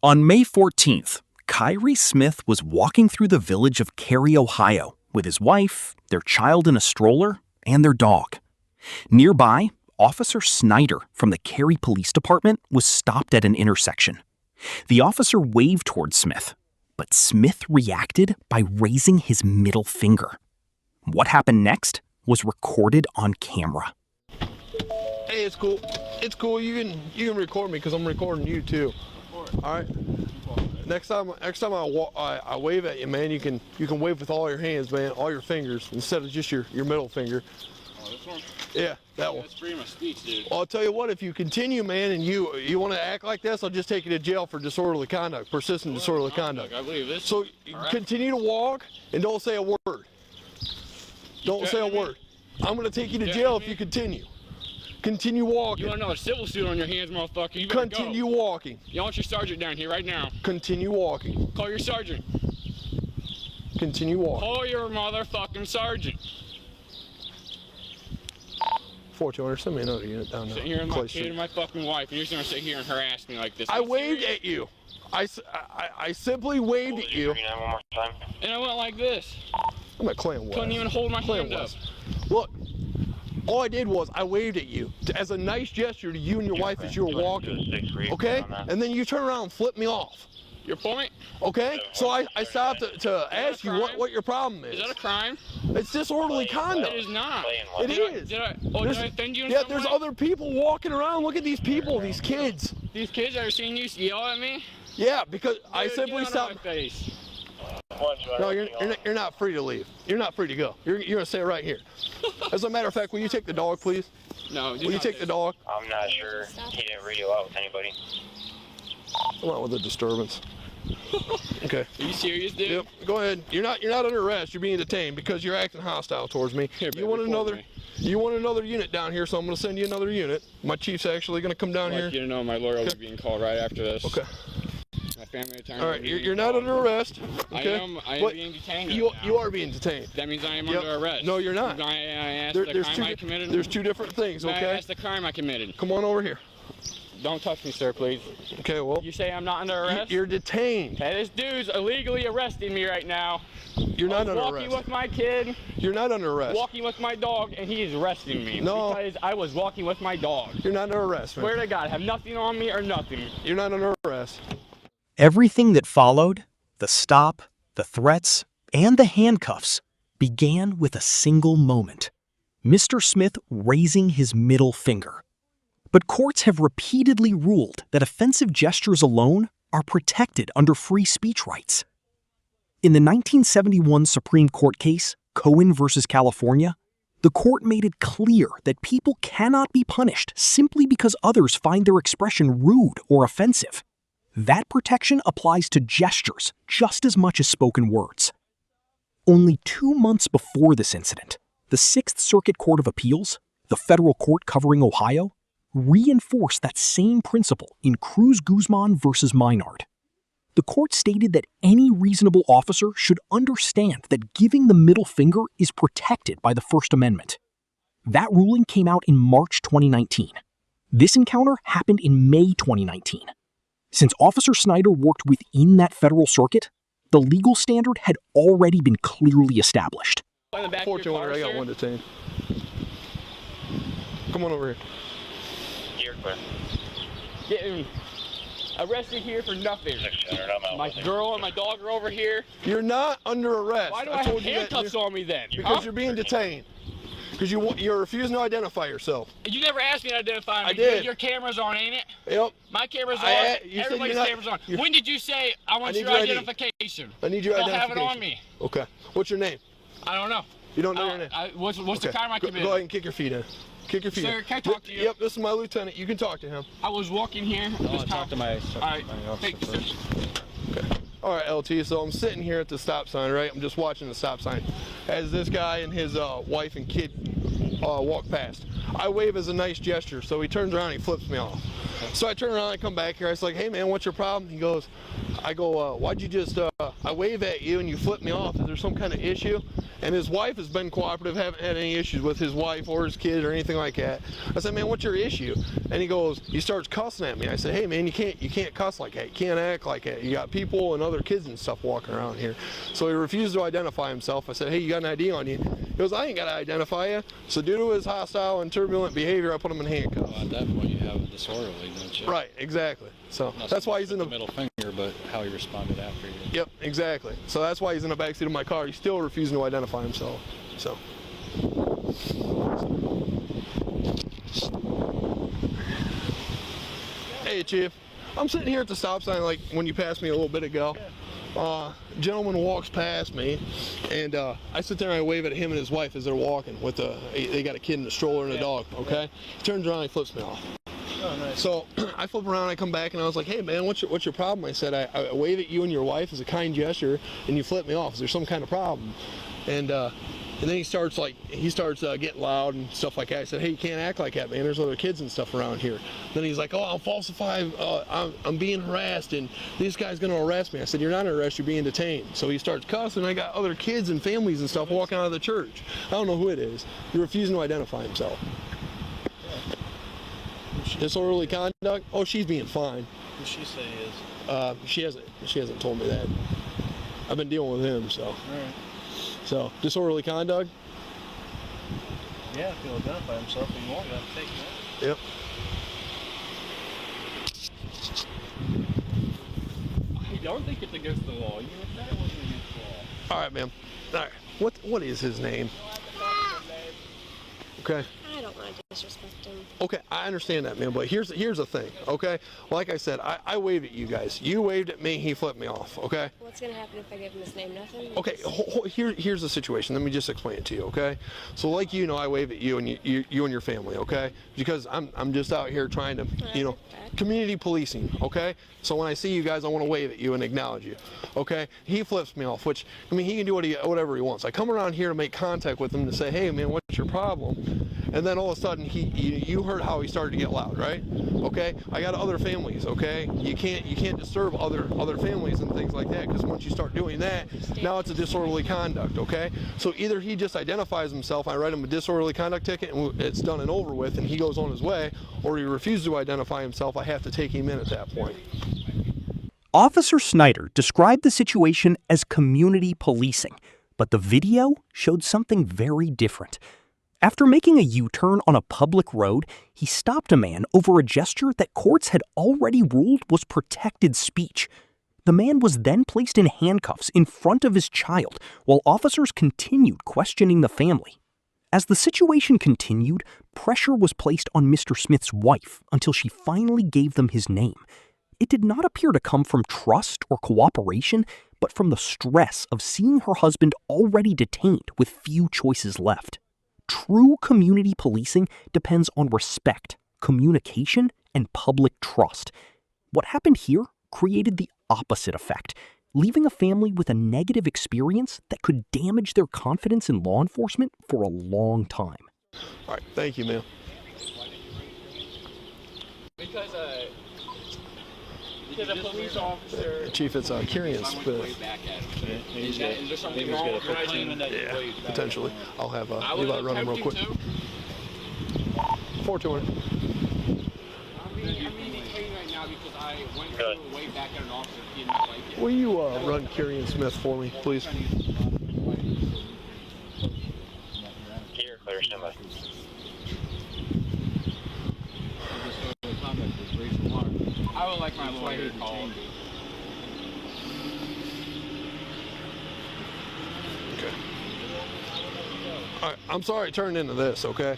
On May 14th, Kyrie Smith was walking through the village of Cary, Ohio, with his wife, their child in a stroller, and their dog. Nearby, Officer Snyder from the Cary Police Department was stopped at an intersection. The officer waved towards Smith, but Smith reacted by raising his middle finger. What happened next was recorded on camera. Hey, it's cool. It's cool. You can record me because I'm recording you too. All right. Next time I wave at you, man, you can wave with all your hands, man, all your fingers instead of just your middle finger. Oh, this one? Yeah, that one. That's freedom of speech, dude. Well, I'll tell you what, if you continue, man, and you want to act like this, I'll just take you to jail for disorderly conduct, persistent disorderly conduct. I believe this. So continue to walk and don't say a word. Don't say a word. I'm going to take you to jail if you continue. Continue walking. You want another civil suit on your hands, motherfucker? You better Continue go. walking. You want your sergeant down here right now. Continue walking. Call your sergeant. Continue walking. Call your motherfucking sergeant. 4200, send me another unit down there. Sitting here with my kid and my fucking wife, and you're just gonna sit here and harass me like this. I waved at you. I simply waved at you. One more time. And I went like this. I'm at Clan West. Couldn't even hold my hand up. Look, all I did was I waved at you as a nice gesture to you and your wife as you were walking. Okay? And then you turn around and flip me off. Your point? Okay? So I stopped to ask you what your problem is. Is that a crime? It's disorderly conduct. It is not. It is. Did I offend you in Yeah, some there's way? other people walking around. Look at these people, these kids. These kids that are seeing you yell at me? Yeah, because I Dude, simply get out stopped. of my face. No, you're not free to leave. You're not free to go. You're gonna stay right here. As a matter of fact, will you take the dog, please? No. Will you take the dog? I'm not sure. He didn't radio out with anybody. Come on with the disturbance. Okay. Are you serious, dude? Yep. Go ahead. You're not under arrest. You're being detained because you're acting hostile towards me. Here, You want another unit down here, so I'm gonna send you another unit. My chief's actually gonna come down I'd here. like you to know my lawyer will be being called right after this. Okay. My family attorney. All right. You're not under arrest. Okay. I am being detained. You right now. are being detained. That means I am Yep. under arrest. No, you're not. I asked There- the there's crime I committed. There's two different things. I Okay. asked the crime I committed. Come on over here. Don't touch me, sir, please. Okay. Well. You say I'm not under arrest? You're detained. Hey, this dude's illegally arresting me right now. You're not under Walking arrest. with my kid, You're not under arrest. walking with my dog, and he is arresting me. No. Because I was walking with my dog. You're not under arrest, man. Swear to God, have nothing on me or nothing. You're not under arrest. Everything that followed, the stop, the threats, and the handcuffs, began with a single moment. Mr. Smith raising his middle finger. But courts have repeatedly ruled that offensive gestures alone are protected under free speech rights. In the 1971 Supreme Court case, Cohen versus California, the court made it clear that people cannot be punished simply because others find their expression rude or offensive. That protection applies to gestures just as much as spoken words. Only 2 months before this incident, the Sixth Circuit Court of Appeals, the federal court covering Ohio, reinforced that same principle in Cruz Guzman versus Maynard. The court stated that any reasonable officer should understand that giving the middle finger is protected by the First Amendment. That ruling came out in March 2019. This encounter happened in May 2019. Since Officer Snyder worked within that federal circuit, the legal standard had already been clearly established. In the back of your car, Fortunately, I got sir? one detained. Come on over here. You're clear. Getting arrested here for nothing. 600, I'm out. My girl and my dog are over here. You're not under arrest. Why do I have told you that handcuffs you're- on me then? Because you're being detained. Because you're refusing to identify yourself. You never asked me to identify me. I did. Your camera's on, ain't it? Yep. My camera's on. You said Everybody's you're not- camera's on. you're- When did you say I want need your your ID. identification? I need your I'll identification. have it on me. Okay. What's your name? I don't know. You don't know your name? What's the Okay. crime I Go committed? ahead and kick your feet in. Kick your feet Sir, in. can I talk to you? Yep, this is my lieutenant. You can talk to him. I was walking here. Talk to my All right. Thank you, sir. Okay. All right, LT, so I'm sitting here at the stop sign, right? I'm just watching the stop sign as this guy and his wife and kid walk past. I wave as a nice gesture, so he turns around and he flips me off. So I turn around and come back here. I was like, hey, man, what's your problem? He goes, I go, why'd you just I wave at you and you flip me off. Is there some kind of issue? And his wife has been cooperative, haven't had any issues with his wife or his kid or anything like that. I said, man, what's your issue? And he starts cussing at me. I said, hey man, you can't cuss like that. You can't act like that. You got people and other kids and stuff walking around here. So he refused to identify himself. I said, hey, you got an ID on you? He goes, I ain't got to identify you. So due to his hostile and turbulent behavior, I put him in handcuffs. Well, at that point, you have a disorderly, don't you? Right, exactly. So that's why he's in the middle finger, but how he responded after you. Yep, exactly. So that's why he's in the backseat of my car. He's still refusing to identify himself. So. Hey, Chief. I'm sitting here at the stop sign like when you passed me a little bit ago. Gentleman walks past me, and I sit there and I wave at him and his wife as they're walking. They got a kid in a stroller and a dog. Okay. He turns around, and he flips me off. Oh, nice. So I flip around, I come back, and I was like, hey man, what's your problem? I said, I wave at you and your wife as a kind gesture, and you flip me off. Is there some kind of problem? And then he starts getting loud and stuff like that. I said, hey, you can't act like that, man. There's other kids and stuff around here. Then he's like, oh, I'll falsify, I'm being harassed, and this guy's gonna arrest me. I said, you're not under arrest, you're being detained. So he starts cussing. I got other kids and families and stuff walking out of the church. I don't know who it is. He's refusing to identify himself. Disorderly conduct? Oh, she's being fine. Who she say is? She hasn't told me that. I've been dealing with him, so. All right. So, disorderly conduct? Yeah, if he'll identify himself, and you won't, you have to take him out. Yep. I don't think it's against the law. Even if that wasn't against the law. All right, ma'am. All right. What is his name? Okay. I don't want to disrespect him. Okay, I understand that, man, but here's the thing, okay? Like I said, I waved at you guys. You waved at me, he flipped me off, okay? What's going to happen if I give him his name? Nothing? Okay, here's the situation. Let me just explain it to you, okay? So like I wave at you and you and your family, okay? Because I'm just out here trying to, community policing, okay? So when I see you guys, I want to wave at you and acknowledge you, okay? He flips me off, which, I mean, he can do whatever he wants. I come around here to make contact with him to say, hey, man, what's your problem? And then all of a sudden, you heard how he started to get loud, right? Okay, I got other families, okay? You can't disturb other families and things like that, because once you start doing that, now it's a disorderly conduct, okay? So either he just identifies himself, I write him a disorderly conduct ticket, and it's done and over with, and he goes on his way, or he refuses to identify himself, I have to take him in at that point. Officer Snyder described the situation as community policing, but the video showed something very different. After making a U-turn on a public road, he stopped a man over a gesture that courts had already ruled was protected speech. The man was then placed in handcuffs in front of his child while officers continued questioning the family. As the situation continued, pressure was placed on Mr. Smith's wife until she finally gave them his name. It did not appear to come from trust or cooperation, but from the stress of seeing her husband already detained with few choices left. True community policing depends on respect, communication, and public trust. What happened here created the opposite effect, leaving a family with a negative experience that could damage their confidence in law enforcement for a long time. All right, thank you, ma'am. Because a police officer. Chief, it's Kyrian Smith. Is there something wrong with what I did? Yeah, potentially. I'll have I Levi was run him real quick. attempting 4-200. I'm being detained right now because I went through way back at an officer. He didn't like it. Will you run Kyrian Smith for me, please? Here, clear, stand by. I would like my lawyer called. Okay. All right, I'm sorry it turned into this, okay?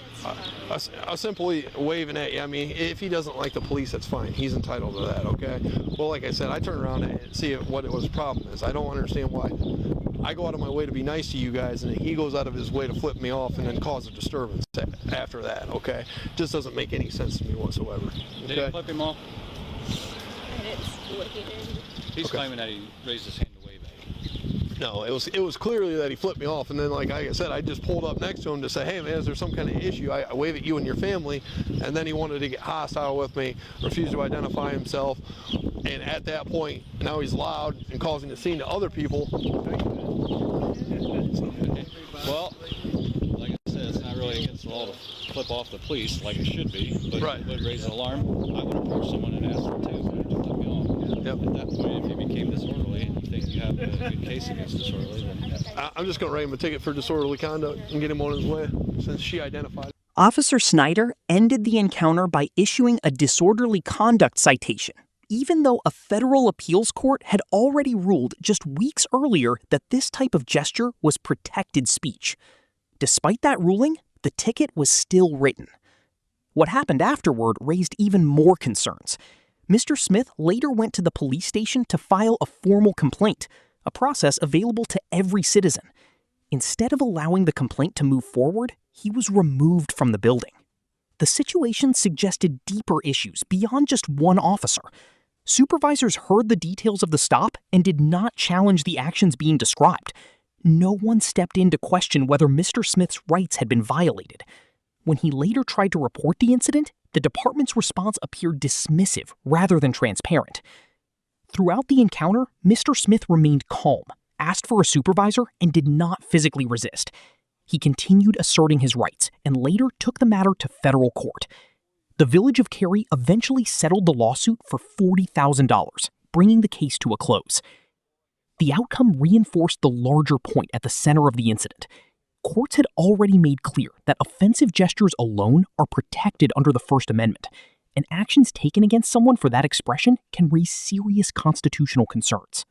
I simply waving at you. I mean, if he doesn't like the police, that's fine. He's entitled to that, okay? Well, like I said, I turn around and see what his problem is. I don't understand why I go out of my way to be nice to you guys, and he goes out of his way to flip me off and then cause a disturbance after that, okay? Just doesn't make any sense to me whatsoever. Okay? Did he flip him off? I didn't see what he did. He's Okay. claiming that he raised his hand to wave at you. No, it was clearly that he flipped me off, and then like I said, I just pulled up next to him to say, hey man, is there some kind of issue? I wave at you and your family, and then he wanted to get hostile with me, refused to identify himself, And at that point, now he's loud and causing a scene to other people. Well, like I said, it's not really against the law to flip off the police like it should be, but Right. it would raise an alarm. I would approach someone and ask them too, but just let me off. Yep. At that point, if you became disorderly and you think you have a good case against disorderly, then I'm just going to write him a ticket for disorderly conduct and get him on his way since she identified it. Officer Snyder ended the encounter by issuing a disorderly conduct citation, even though a federal appeals court had already ruled just weeks earlier that this type of gesture was protected speech. Despite that ruling, the ticket was still written. What happened afterward raised even more concerns. Mr. Smith later went to the police station to file a formal complaint, a process available to every citizen. Instead of allowing the complaint to move forward, he was removed from the building. The situation suggested deeper issues beyond just one officer. Supervisors heard the details of the stop and did not challenge the actions being described. No one stepped in to question whether Mr. Smith's rights had been violated. When he later tried to report the incident, the department's response appeared dismissive rather than transparent. Throughout the encounter, Mr. Smith remained calm, asked for a supervisor, and did not physically resist. He continued asserting his rights and later took the matter to federal court. The village of Cary eventually settled the lawsuit for $40,000, bringing the case to a close. The outcome reinforced the larger point at the center of the incident. Courts had already made clear that offensive gestures alone are protected under the First Amendment, and actions taken against someone for that expression can raise serious constitutional concerns.